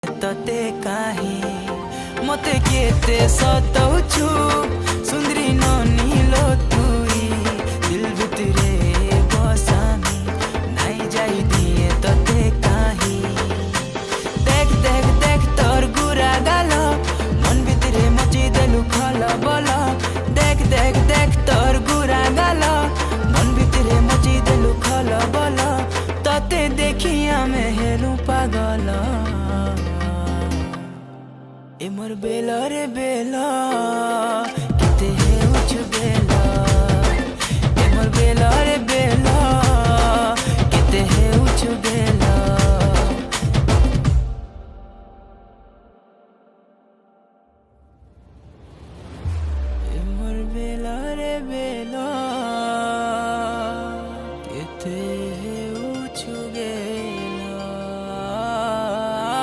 तते काहे मते केते सताउछु सुंदरी ननीलो तुई दिल भितरे बसामी नाई जाई दिए तते काहे देख देख देख तोर गुरा गाल मन भितरे मची देलु खल बल देख देख देख तोर गुरा गाल मन भितरे मची देलु खल बल तते देखी आमे हेलु पागल ए मोर बेला रे बेला किते है उच बेला ए मोर बेला रे बेला।